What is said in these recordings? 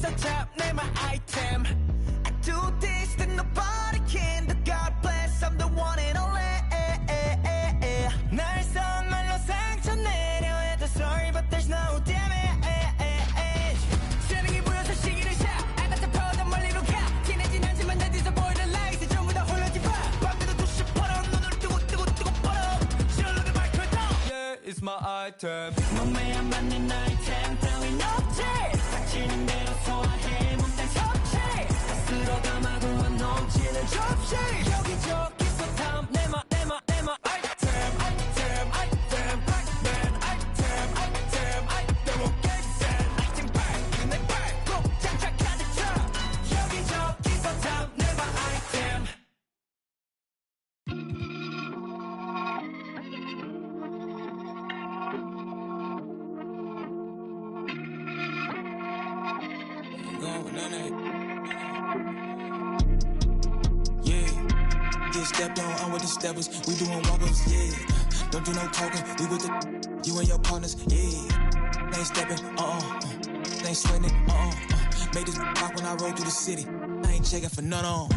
기서 잡내 my item. I do this that nobody can. The God bless, I'm the one and only. 날 선말로 상처 내려 해도 sorry, but there's no damage. 재능이 보여서 시기를 샷. I got the power, 더 멀리로 가. 티내진 않지만 내 뒤에서 보이는 lights 전부 다 홀려진 봐. 밤에도 두시 벌어 눈을 뜨고 벌어. 실로는 마이크를 더. Yeah, it's my item. 몸에 안 맞는 아이템 따윈 없지. 닥치는 대로 소화해 못된 섭취. 가스로 담아도 안 넘치는 접시. 여기저기서 탐 내마 Stepped on with the steppers, we doing walk-ups, yeah. Don't do no talking, we with the you and your partners, yeah. Ain't stepping, ain't sweating, made this rock when I roll through the city. I ain't checking for none on,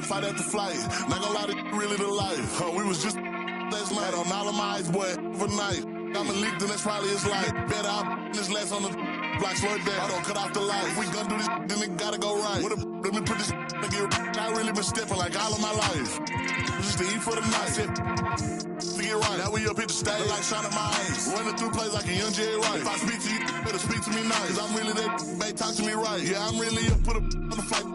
Fight at the flight, not gonna lie, to really the life. We was just last night on all of my eyes, boy, overnight. I'm a leak, then that's probably his life. Better I this last on the block, slow it down. I don't cut off the light. If we gonna do this, then it gotta go right. Let me put this nigga. I really been stepping like all of my life. Just to eat for the night, to get right. Now we up here to stay like shining my eyes. Running through plays like a young Jerry Rice. If I speak to you, better speak to me nice. Cause I'm really that, babe, talk to me right. Yeah, I'm really up, put a on the flight.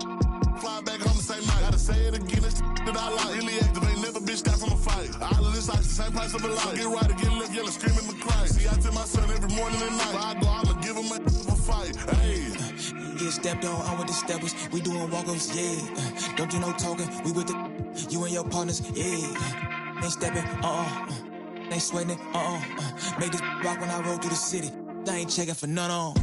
Fly back home the same night. Gotta say it again, that's that I like. Really activate, never bitch got from a fight. All of this like the same price of a life. So get right or get left, yelling, screaming, and crying. See, I tell my son every morning and night. If I go, I'ma give him a fight. Hey. Get stepped on with the steppers, we doing walk-ups, yeah. Don't do no talking, we with the you and your partners, yeah. Ain't stepping, ain't sweating, made this rock when I roll through the city. I ain't checking for none on,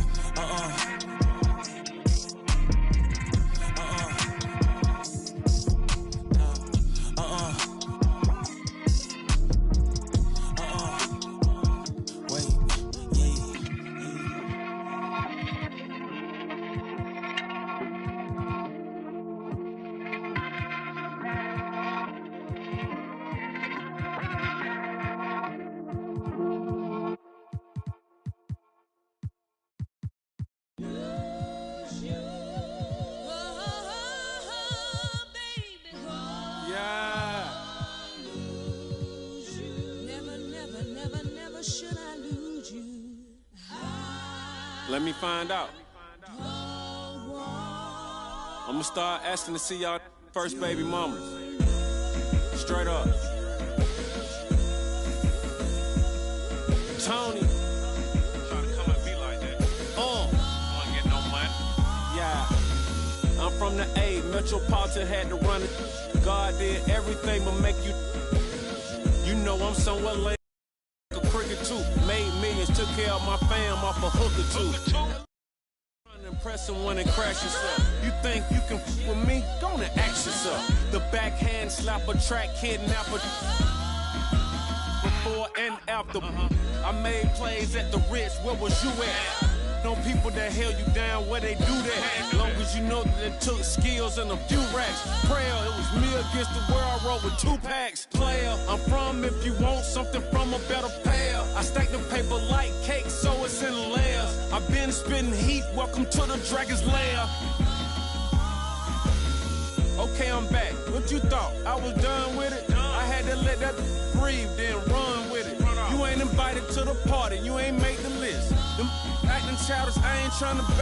Let me find out. I'ma start asking to see y'all first baby mamas. Straight up. Tony. Trying to come and be like that. Wanna get no money? Yeah. I'm from the A. Metropolitan had to run it. God did everything but make you. You know I'm somewhere late. Cricket too, made millions, took care of my fam off a hooker too. Trying to impress someone and crash yourself. You think you can f with me? Go on and ask yourself. The backhand slap a track kidnapper. Before and after, I made plays at the Ritz. Where was you at? No people that held you down, where they do that. Long as you know that it took skills and a few racks. Prayer, it was me against the world, I rolled with 2 packs. Player, I'm from if you want something from a better pair. I stack the paper like cake, so it's in layers. I've been spitting heat, welcome to the dragon's lair. Okay, I'm back. What you thought? I was done with it? I had to let that breathe, then run with it. You ain't invited to the party, you ain't made the list. Them acting childish, I ain't trying to.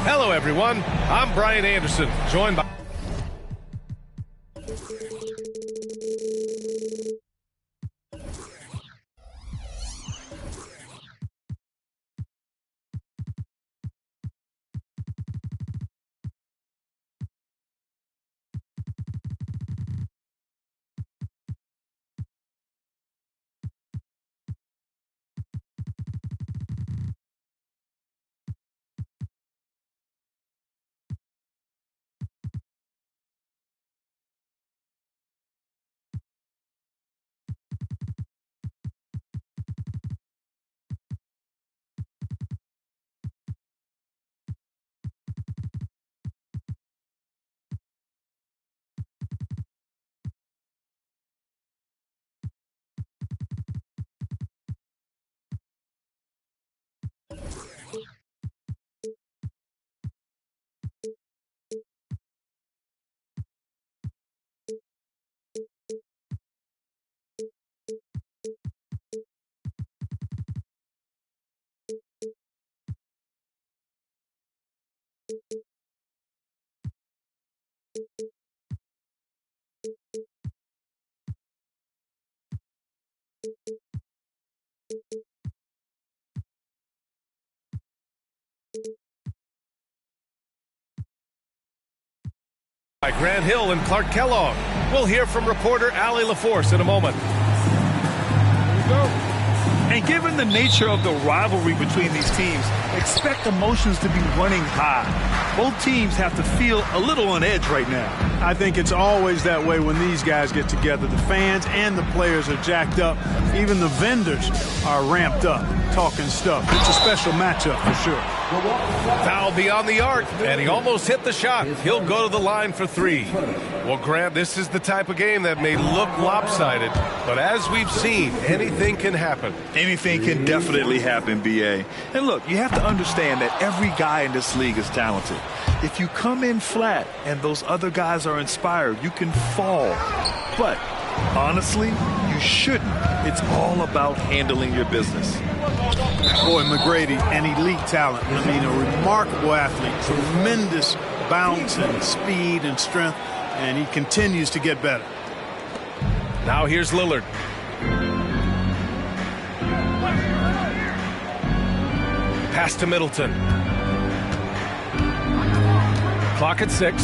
Hello, everyone. I'm Brian Anderson, joined by... By Grant Hill and Clark Kellogg. We'll hear from reporter Allie LaForce in a moment. Here we go. And given the nature of the rivalry between these teams, expect emotions to be running high. Both teams have to feel a little on edge right now. I think it's always that way when these guys get together. The fans and the players are jacked up. Even the vendors are ramped up, talking stuff. It's a special matchup for sure. Foul beyond the arc, and he almost hit the shot. He'll go to the line for three. Well, Grant, this is the type of game that may look lopsided, but as we've seen, anything can happen. Anything can definitely happen, B.A. And look, you have to understand that every guy in this league is talented. If you come in flat and those other guys are inspired, you can fall. But honestly, you shouldn't. It's all about handling your business. Boy, McGrady, an elite talent. I mean, a remarkable athlete. Tremendous bounce and speed and strength, and he continues to get better. Now here's Lillard. Pass to Middleton. Clock at 6.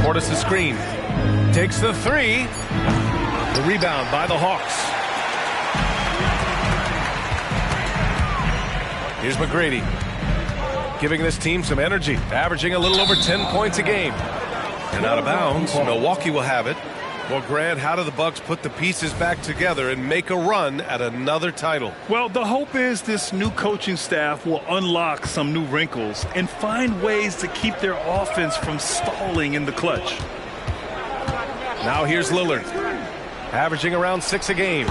Portis the screen. Takes the three. The rebound by the Hawks. Here's McGrady, giving this team some energy, averaging a little over 10 points a game. And out of bounds, Milwaukee will have it. Well, Grant, how do the Bucks put the pieces back together and make a run at another title? Well, the hope is this new coaching staff will unlock some new wrinkles and find ways to keep their offense from stalling in the clutch. Now here's Lillard, averaging around 6 a game.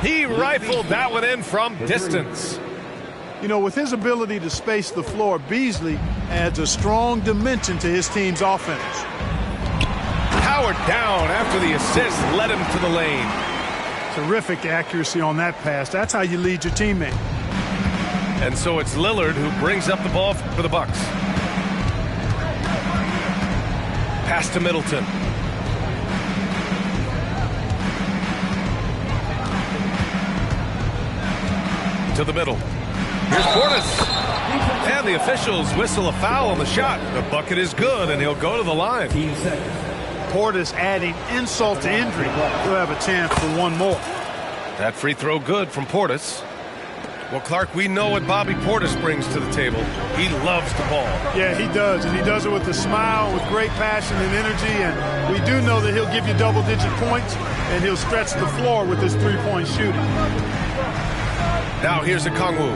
He rifled that one in from distance. You know, with his ability to space the floor, Beasley adds a strong dimension to his team's offense. Howard down after the assist led him to the lane. Terrific accuracy on that pass. That's how you lead your teammate. And so it's Lillard who brings up the ball for the Bucks. Pass to Middleton. To the middle. Here's Portis. And the officials whistle a foul on the shot. The bucket is good, and he'll go to the line. Portis adding insult to injury. He'll have a chance for one more. That free throw good from Portis. Well, Clark, we know what Bobby Portis brings to the table. He loves the ball. Yeah, he does, and he does it with a smile, with great passion and energy, and we do know that he'll give you double-digit points, and he'll stretch the floor with his three-point shooting. Now here's Okongwu.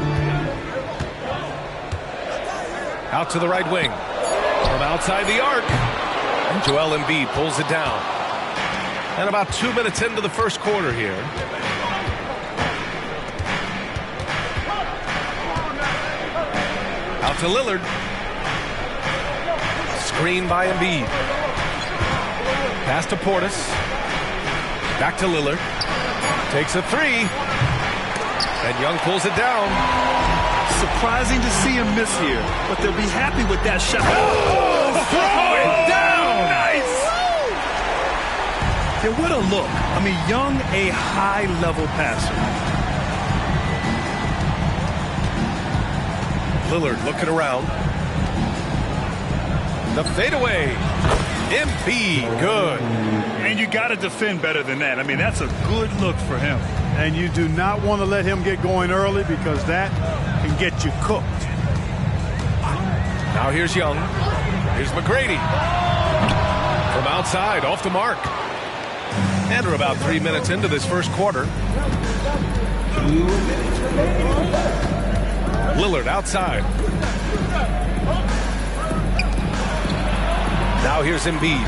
Out to the right wing. From outside the arc. And Joel Embiid pulls it down. And about 2 minutes into the first quarter here. Out to Lillard. Screen by Embiid. Pass to Portis. Back to Lillard. Takes a three. And Young pulls it down. Surprising to see him miss here, but they'll be happy with that shot. Oh, throw it down! Nice! Yeah, what a look. I mean, Young, a high-level passer. Lillard looking around. The fadeaway. Embiid, good. And you got to defend better than that. I mean, that's a good look for him. And you do not want to let him get going early because that can get you cooked. Now here's Young. Here's McGrady. From outside, off the mark. And we're about 3 minutes into this first quarter. Lillard outside. Now here's Embiid.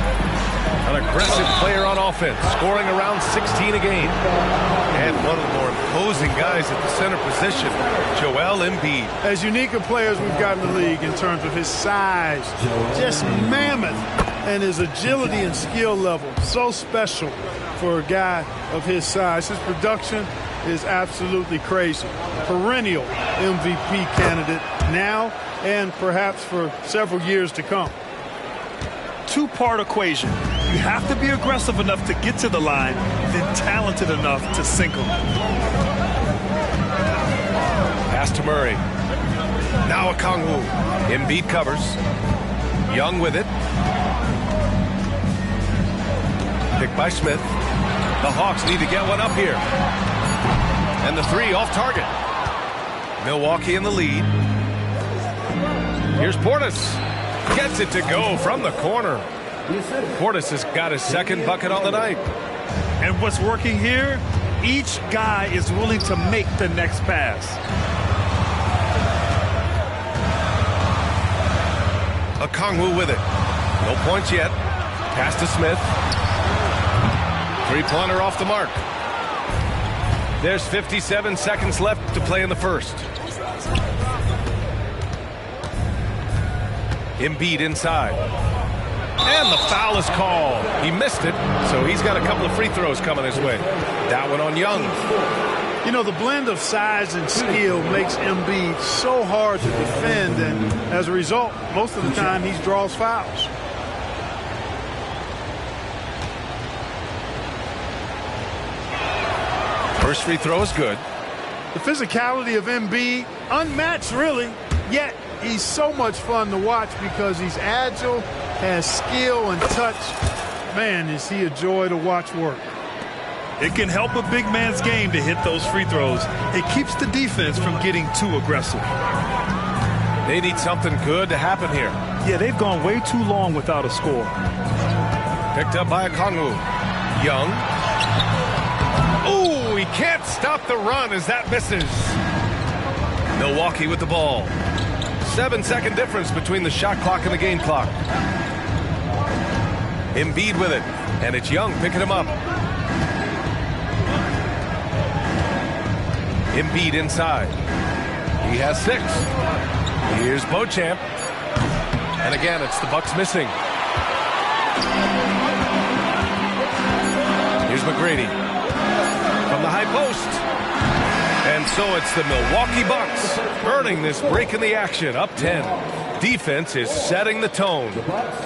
An aggressive player on offense, scoring around 16 a game. And one of the more imposing guys at the center position, Joel Embiid. As unique a player as we've got in the league in terms of his size, just mammoth, and his agility and skill level, so special for a guy of his size. His production is absolutely crazy. Perennial MVP candidate now and perhaps for several years to come. Two-part equation. You have to be aggressive enough to get to the line, then talented enough to sink them. Pass to Murray. Now Okongwu. Embiid covers. Young with it. Picked by Smith. The Hawks need to get one up here. And the three off target. Milwaukee in the lead. Here's Portis. Gets it to go from the corner. Portis has got his second bucket on the night. And what's working here? Each guy is willing to make the next pass. Okongwu with it. No points yet. Pass to Smith. Three-pointer off the mark. There's 57 seconds left to play in the first. Embiid inside. And the foul is called. He missed it, so he's got a couple of free throws coming his way. That one on Young. You know, the blend of size and skill makes Embiid so hard to defend, and as a result, most of the time he draws fouls. First free throw is good. The physicality of Embiid, unmatched really, yet he's so much fun to watch because he's agile, has skill and touch. Man, is he a joy to watch work. It can help a big man's game to hit those free throws. It keeps the defense from getting too aggressive. They need something good to happen here. Yeah, they've gone way too long without a score. Picked up by Okongwu. Young. Oh, he can't stop the run as that misses. Milwaukee with the ball. 7-second difference between the shot clock and the game clock. Embiid with it, and it's Young picking him up. Embiid inside. He has 6. Here's Beauchamp. And again, it's the Bucks missing. Here's McGrady from the high post. And so it's the Milwaukee Bucks earning this break in the action, up 10. Defense is setting the tone.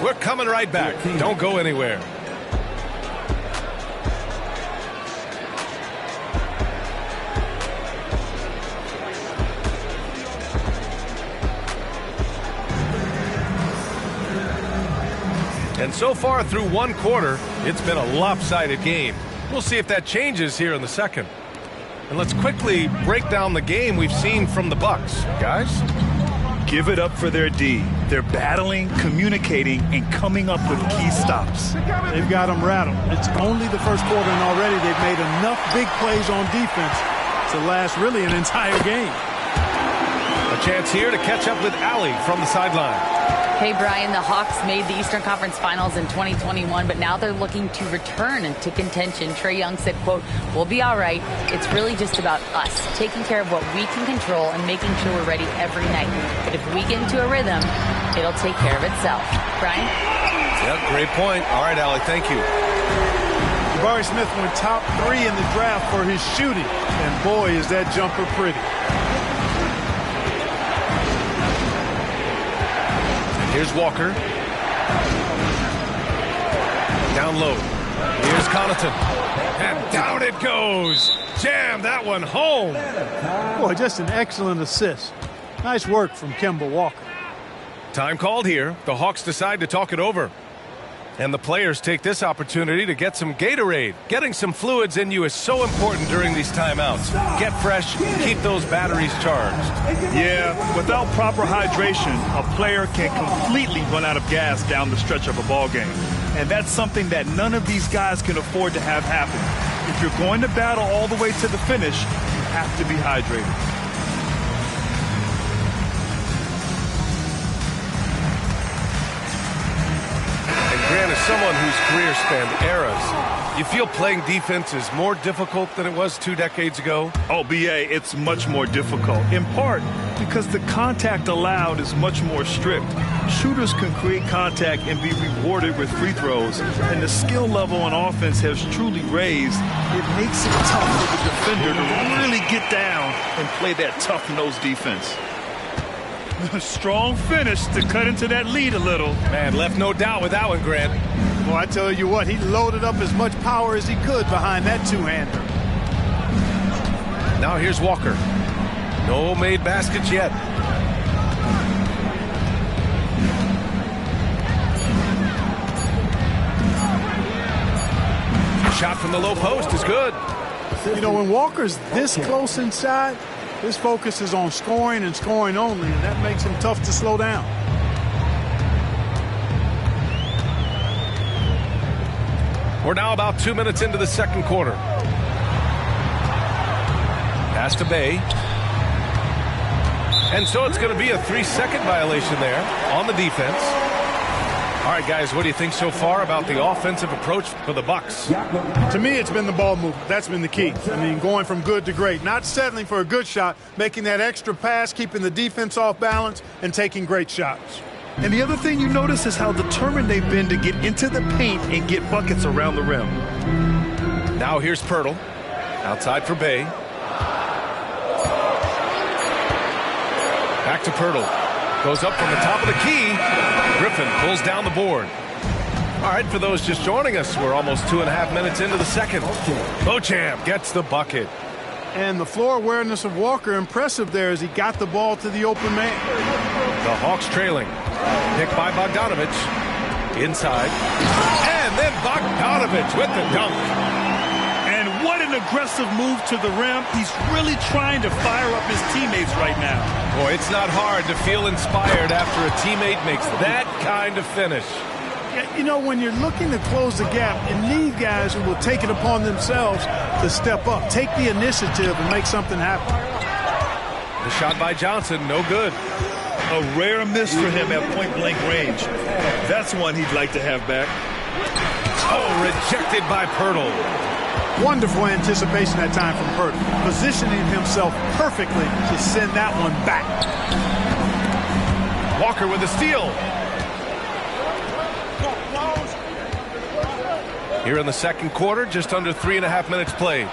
We're coming right back. Don't go anywhere. And so far through one quarter, it's been a lopsided game. We'll see if that changes here in the second. And let's quickly break down the game we've seen from the Bucks. Guys? Give it up for their D. They're battling, communicating, and coming up with key stops. They've got them rattled. It's only the first quarter, and already they've made enough big plays on defense to last really an entire game. A chance here to catch up with Allie from the sideline. Hey, Brian, the Hawks made the Eastern Conference Finals in 2021, but now they're looking to return into contention. Trae Young said, quote, "We'll be all right. It's really just about us, taking care of what we can control and making sure we're ready every night. But if we get into a rhythm, it'll take care of itself." Brian? Yep, great point. All right, Allie, thank you. Jabari Smith went top 3 in the draft for his shooting, and boy, is that jumper pretty. Here's Walker. Down low. Here's Connaughton. And down it goes. Jam that one home. Boy, just an excellent assist. Nice work from Kemba Walker. Time called here. The Hawks decide to talk it over. And the players take this opportunity to get some Gatorade. Getting some fluids in you is so important during these timeouts. Get fresh, keep those batteries charged. Yeah, without proper hydration, a player can completely run out of gas down the stretch of a ball game. And that's something that none of these guys can afford to have happen. If you're going to battle all the way to the finish, you have to be hydrated. Grant, as someone whose career spanned eras, you feel playing defense is more difficult than it was 2 decades ago? Oh, BA, it's much more difficult, in part because the contact allowed is much more strict. Shooters can create contact and be rewarded with free throws, and the skill level on offense has truly raised. It makes it tough for the defender to really get down and play that tough-nosed defense. A strong finish to cut into that lead a little. Man, left no doubt with that one, Grant. Well, I tell you what, he loaded up as much power as he could behind that two-hander. Now here's Walker. No made baskets yet. Shot from the low post is good. You know, when Walker's this close inside, his focus is on scoring and scoring only, and that makes him tough to slow down. We're now about 2 minutes into the second quarter. Pass to Bay. And so it's going to be a 3-second violation there on the defense. All right, guys, what do you think so far about the offensive approach for the Bucks? To me, it's been the ball movement. That's been the key. I mean, going from good to great. Not settling for a good shot, making that extra pass, keeping the defense off balance, and taking great shots. And the other thing you notice is how determined they've been to get into the paint and get buckets around the rim. Now here's Pirtle. Outside for Bay. Back to Pirtle. Goes up from the top of the key. Griffin pulls down the board. All right, for those just joining us, we're almost 2.5 minutes into the second. Beauchamp gets the bucket. And the floor awareness of Walker, impressive there as he got the ball to the open man. The Hawks trailing. Picked by Bogdanovich. Inside. And then Bogdanovich with the dunk. And what an aggressive move to the rim. He's really trying to fire up his teammates right now. Boy, it's not hard to feel inspired after a teammate makes that kind of finish. Yeah, you know, when you're looking to close the gap, you need guys who will take it upon themselves to step up, take the initiative, and make something happen. The shot by Johnson, no good. A rare miss for him at point-blank range. That's one he'd like to have back. Oh, rejected by Pirtle. Wonderful anticipation that time from Pirtle, positioning himself perfectly to send that one back. Walker with a steal. Here in the second quarter, just under 3.5 minutes played.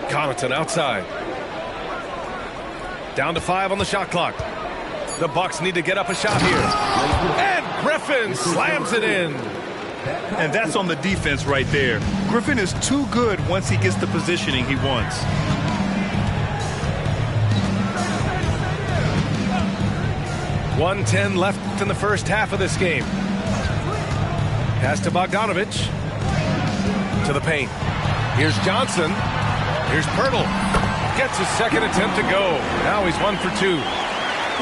Connaughton outside. Down to 5 on the shot clock. The Bucks need to get up a shot here. And Griffin slams it in. And that's on the defense right there. Griffin is too good once he gets the positioning he wants. .110 left in the first half of this game. Pass to Bogdanovich. To the paint. Here's Johnson. Here's Pirtle. Gets his second attempt to go. Now he's 1 for 2.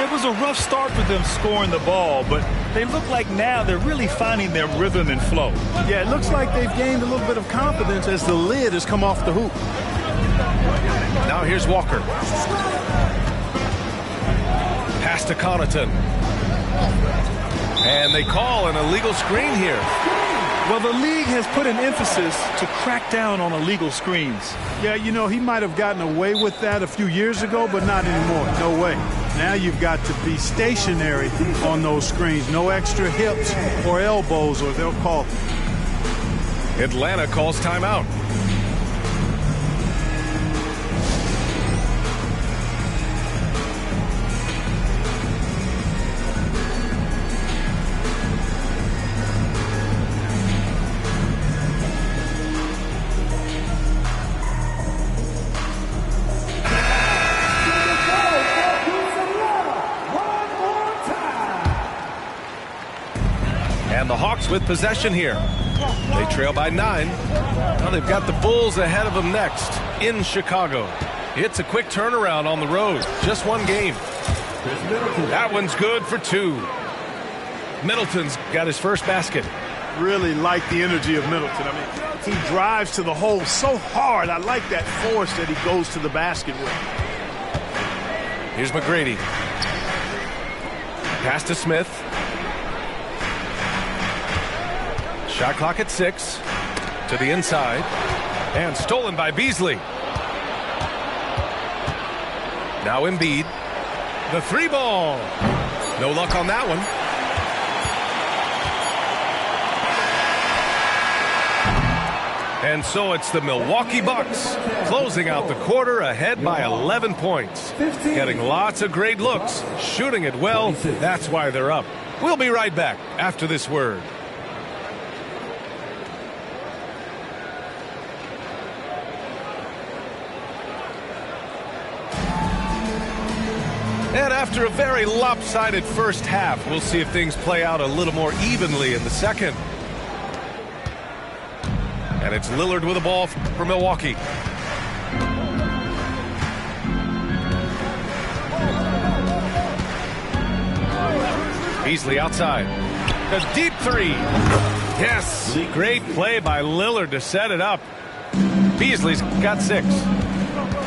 It was a rough start for them scoring the ball, but they look like now they're really finding their rhythm and flow. Yeah, it looks like they've gained a little bit of confidence as the lid has come off the hoop. Now here's Walker. Pass to Connaughton. And they call an illegal screen here. Well, the league has put an emphasis to crack down on illegal screens. Yeah, you know, he might have gotten away with that a few years ago, but not anymore. No way. Now you've got to be stationary on those screens. No extra hips or elbows, or they'll call it. Atlanta calls timeout. And the Hawks with possession here. They trail by 9. Now they've got the Bulls ahead of them next in Chicago. It's a quick turnaround on the road. Just one game. That one's good for 2. Middleton's got his first basket. Really like the energy of Middleton. I mean, he drives to the hole so hard. I like that force that he goes to the basket with. Here's McGrady. Pass to Smith. Shot clock at 6. To the inside. And stolen by Beasley. Now Embiid. The 3-ball. No luck on that one. And And so it's the Milwaukee Bucks closing out the quarter ahead by 11 points. Getting lots of great looks, shooting it well. That's why they're up. We'll be right back after this word. And after a very lopsided first half, we'll see if things play out a little more evenly in the second. And it's Lillard with the ball for Milwaukee. Beasley outside. A deep three. Yes, great play by Lillard to set it up. Beasley's got 6.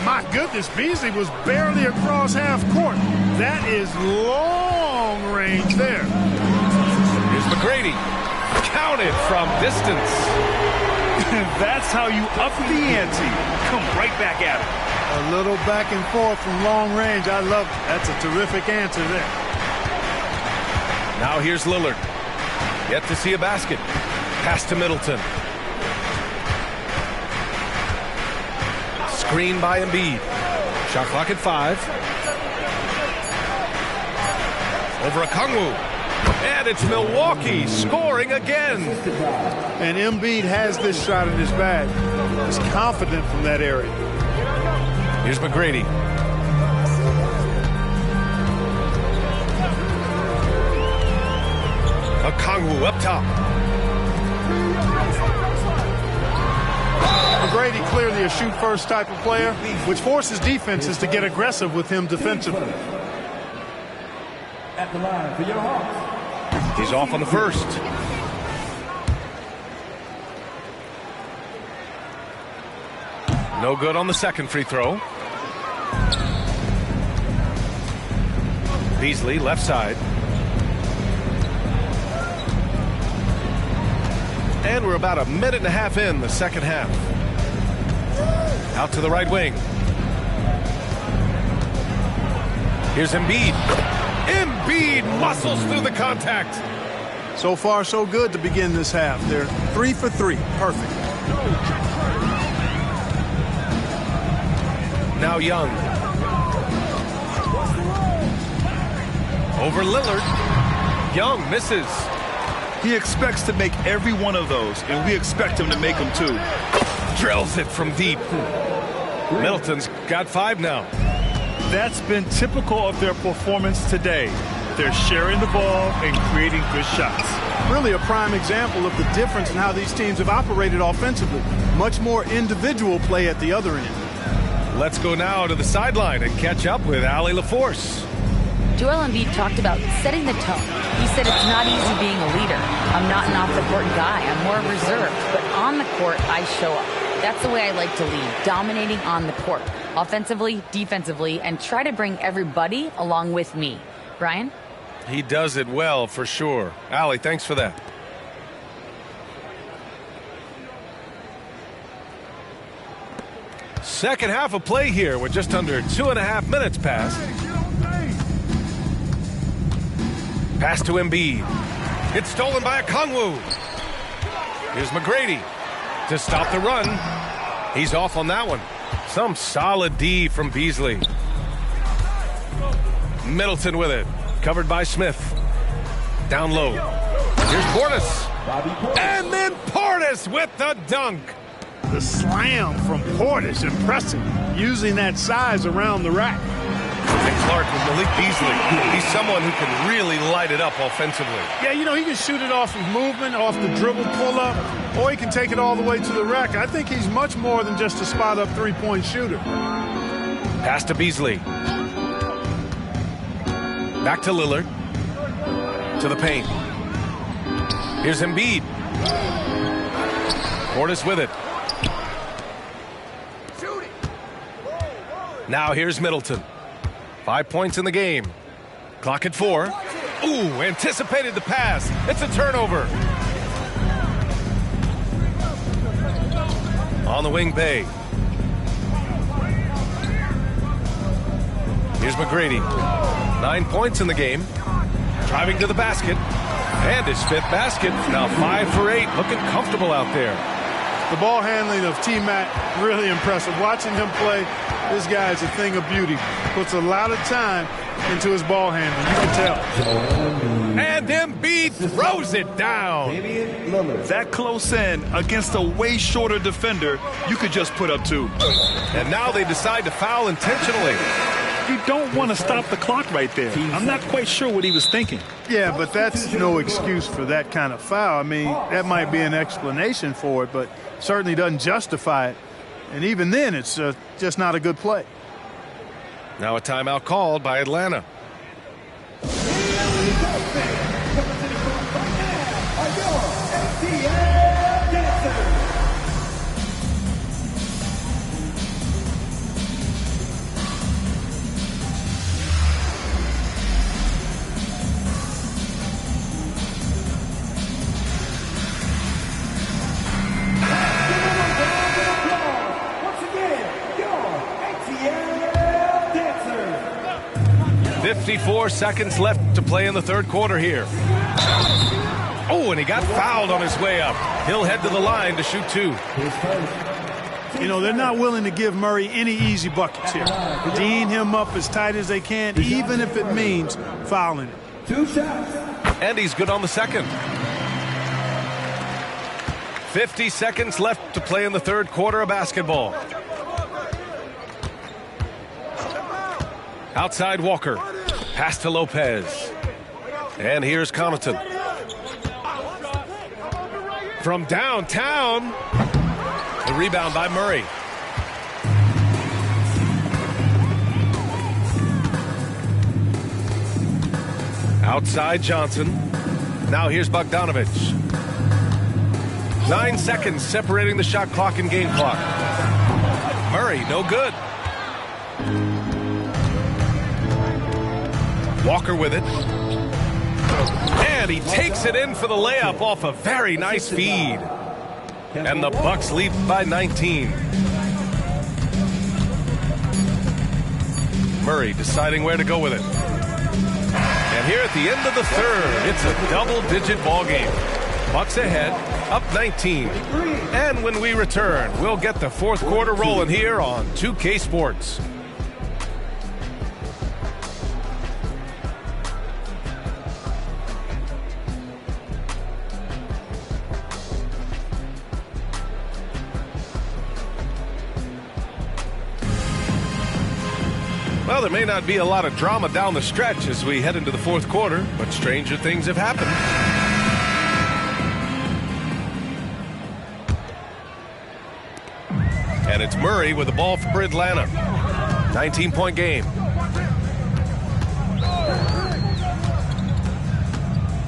My goodness, Beasley was barely across half court. That is long range there. Here's McGrady. Counted from distance. That's how you up the ante. Come right back at it. A little back and forth from long range. I love it. That's a terrific answer there. Now here's Lillard. Yet to see a basket. Pass to Middleton. Screen by Embiid. Shot clock at 5. Over Okongwu. And it's Milwaukee scoring again. And Embiid has this shot in his bag. He's confident from that area. Here's McGrady. Okongwu up top. McGrady clearly a shoot-first type of player, which forces defenses to get aggressive with him defensively. At the line for your Hawks. He's off on the first. No good on the second free throw. Beasley left side. And we're about a minute and a half in the second half. Out to the right wing. Here's Embiid. Embiid muscles through the contact. So far, so good to begin this half. They're 3 for 3. Perfect. Now Young. Over Lillard. Young misses. He expects to make every one of those, and we expect him to make them too. Drills it from deep. Middleton's got 5 now. That's been typical of their performance today. They're sharing the ball and creating good shots. Really a prime example of the difference in how these teams have operated offensively. Much more individual play at the other end. Let's go now to the sideline and catch up with Allie LaForce. Joel Embiid talked about setting the tone. He said it's not easy being a leader. I'm not an off-the-court guy. I'm more reserved. But on the court, I show up. That's the way I like to lead, dominating on the court, offensively, defensively, and try to bring everybody along with me. Brian? He does it well, for sure. Allie, thanks for that. Second half of play here with just under 2.5 minutes passed. Pass to Embiid. It's stolen by Okongwu. Here's McGrady to stop the run. He's off on that one. Some solid D from Beasley. Middleton with it. Covered by Smith. Down low. Here's Portis. And then Portis with the dunk. The slam from Portis, impressive. Using that size around the rack. And Clark with Malik Beasley. He's someone who can really light it up offensively. Yeah, you know, he can shoot it off of movement, off the dribble pull-up, or he can take it all the way to the rack. I think he's much more than just a spot-up three-point shooter. Pass to Beasley. Back to Lillard. To the paint. Here's Embiid. Portis with it. Now here's Middleton. 5 points in the game. Clock at 4. Ooh, anticipated the pass. It's a turnover. On the wing, Bay. Here's McGrady. 9 points in the game. Driving to the basket. And his 5th basket. Now 5 for 8. Looking comfortable out there. The ball handling of T-Mac, really impressive. Watching him play, this guy is a thing of beauty. Puts a lot of time into his ball handling. You can tell. And Embiid throws it down. That close in against a way shorter defender, you could just put up 2. And now they decide to foul intentionally. You don't want to stop the clock right there. I'm not quite sure what he was thinking. Yeah, but that's no excuse for that kind of foul. I mean, that might be an explanation for it, but certainly doesn't justify it. And even then, it's just not a good play. Now a timeout called by Atlanta. 54 seconds left to play in the third quarter here. Oh, and he got fouled on his way up. He'll head to the line to shoot 2. You know, they're not willing to give Murray any easy buckets here. Dean him up as tight as they can, even if it means fouling him. 2 shots. And he's good on the second. 50 seconds left to play in the third quarter of basketball. Outside Walker. Pass to Lopez. And here's Connaughton. From downtown. The rebound by Murray. Outside Johnson. Now here's Bogdanovich. 9 seconds separating the shot clock and game clock. Murray, no good. Walker with it. And he takes it in for the layup off a very nice feed. And the Bucks lead by 19. Murray deciding where to go with it. And here at the end of the third, it's a double-digit ball game. Bucks ahead, up 19. And when we return, we'll get the fourth quarter rolling here on 2K Sports. Well, there may not be a lot of drama down the stretch as we head into the fourth quarter, but stranger things have happened. And it's Murray with the ball for Atlanta. 19-point game.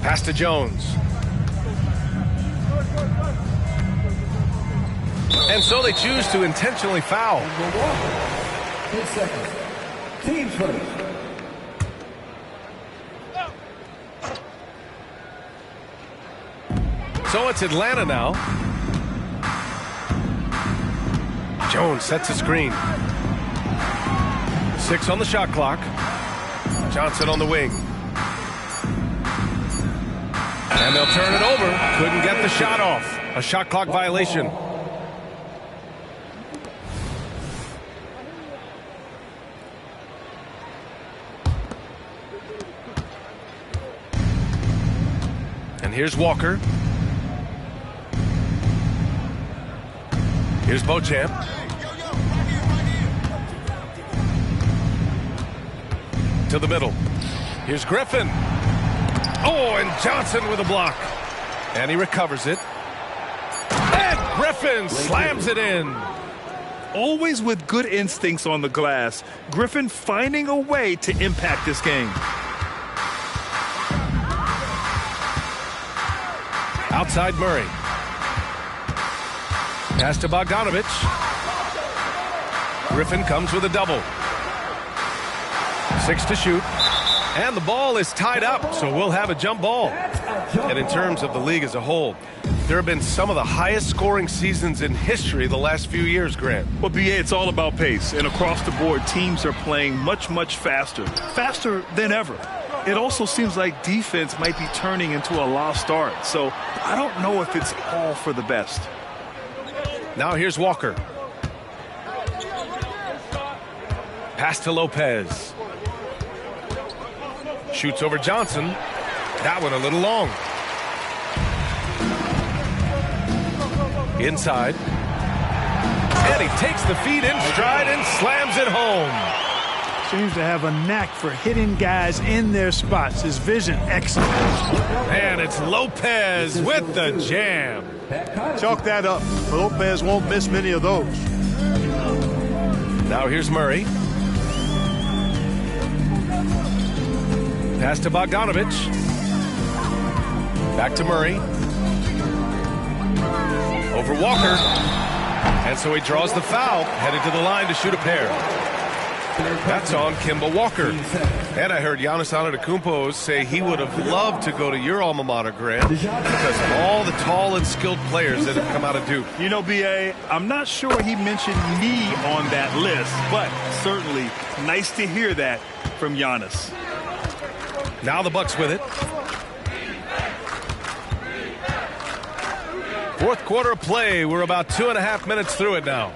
Pass to Jones. And so they choose to intentionally foul. 10 seconds. Team first. So it's Atlanta now. Jones sets a screen. 6 on the shot clock. Johnson on the wing. And they'll turn it over. Couldn't get the shot off. A shot clock violation. And here's Walker. Here's Beauchamp. To the middle. Here's Griffin. Oh, and Johnson with a block. And he recovers it. And Griffin slams it in. Always with good instincts on the glass. Griffin finding a way to impact this game. Outside Murray. Pass to Bogdanovich. Griffin comes with a double. 6 to shoot. And the ball is tied up, so we'll have a jump ball. And in terms of the league as a whole, there have been some of the highest scoring seasons in history the last few years, Grant. Well, BA, it's all about pace. And across the board, teams are playing much, much faster. Faster than ever. It also seems like defense might be turning into a lost art. So I don't know if it's all for the best. Now here's Walker. Pass to Lopez. Shoots over Johnson. That one a little long. Inside. And he takes the feed in stride and slams it home. Seems to have a knack for hitting guys in their spots. His vision excellent. And it's Lopez with the jam. Chalk that up. Lopez won't miss many of those. Now here's Murray. Pass to Bogdanovich. Back to Murray. Over Walker. And so he draws the foul, headed to the line to shoot a pair. That's on Kemba Walker. And I heard Giannis Antetokounmpo say he would have loved to go to your alma mater, Grant, because of all the tall and skilled players that have come out of Duke. You know, B.A., I'm not sure he mentioned me on that list, but certainly nice to hear that from Giannis. Now the Bucks with it. Fourth quarter of play. We're about 2.5 minutes through it now.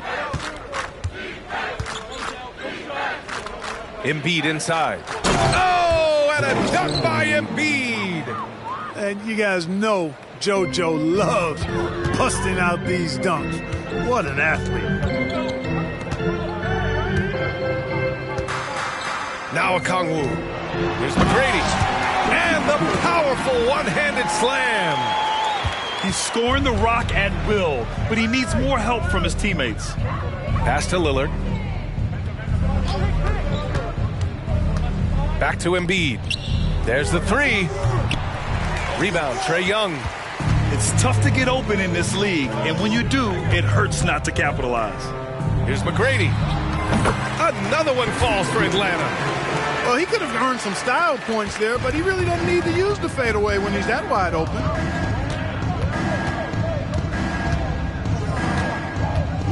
Embiid inside. Oh, and a dunk by Embiid. And you guys know JoJo loves busting out these dunks. What an athlete. Now Okongwu. Here's McGrady. And the powerful one-handed slam. He's scoring the rock at will, but he needs more help from his teammates. Pass to Lillard. Back to Embiid. There's the three. Rebound, Trae Young. It's tough to get open in this league, and when you do, it hurts not to capitalize. Here's McGrady. Another one falls for Atlanta. Well, he could have earned some style points there, but he really doesn't need to use the fadeaway when he's that wide open.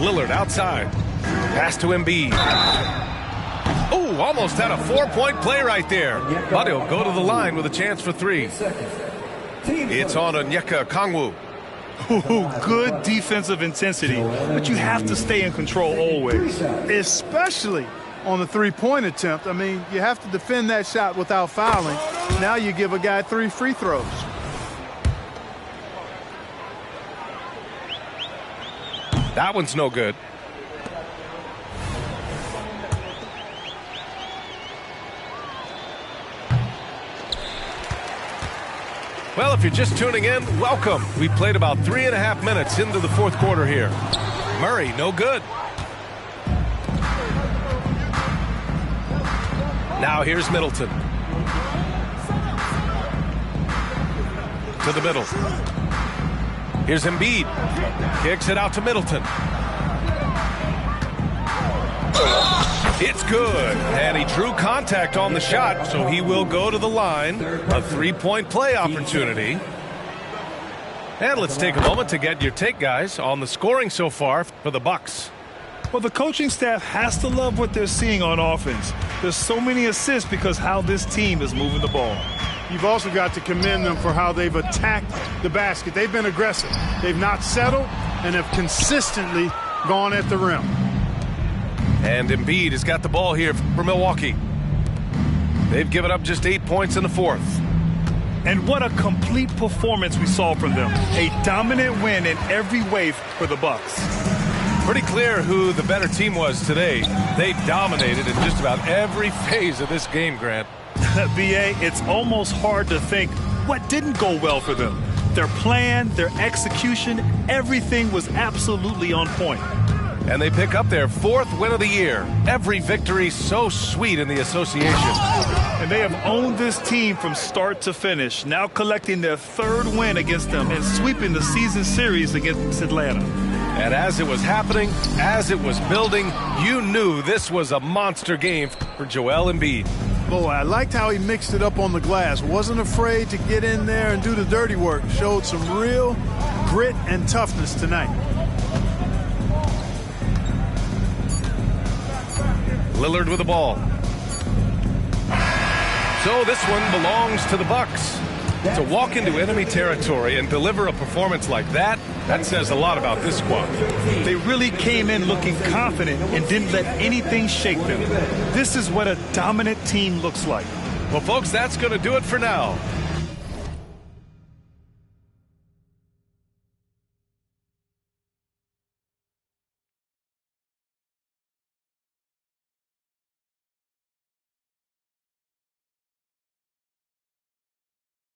Lillard outside. Pass to Embiid. Oh, almost had a 4-point play right there. But he'll go to the line with a chance for three. It's on Onyeka Okongwu. Ooh, good defensive intensity, but you have to stay in control always. Especially on the three-point attempt. I mean, you have to defend that shot without fouling. Now you give a guy 3 free throws. That one's no good. Well, if you're just tuning in, welcome. We played about 3.5 minutes into the fourth quarter here. Murray, no good. Now here's Middleton. To the middle. Here's Embiid. Kicks it out to Middleton. It's good. And he drew contact on the shot, so he will go to the line. A 3-point play opportunity. And let's take a moment to get your take, guys, on the scoring so far for the Bucks. Well, the coaching staff has to love what they're seeing on offense. There's so many assists because how this team is moving the ball. You've also got to commend them for how they've attacked the basket. They've been aggressive. They've not settled and have consistently gone at the rim. And Embiid has got the ball here for Milwaukee. They've given up just 8 points in the fourth. And what a complete performance we saw from them. A dominant win in every way for the Bucks. Pretty clear who the better team was today. They dominated in just about every phase of this game, Grant. B.A., it's almost hard to think what didn't go well for them. Their plan, their execution, everything was absolutely on point. And they pick up their 4th win of the year. Every victory so sweet in the association. And they have owned this team from start to finish, now collecting their 3rd win against them and sweeping the season series against Atlanta. And as it was happening, as it was building, you knew this was a monster game for Joel Embiid. Boy, I liked how he mixed it up on the glass. Wasn't afraid to get in there and do the dirty work. Showed some real grit and toughness tonight. Lillard with the ball. So this one belongs to the Bucks. To walk into enemy territory and deliver a performance like that, that says a lot about this squad. They really came in looking confident and didn't let anything shake them. This is what a dominant team looks like. Well, folks, that's going to do it for now.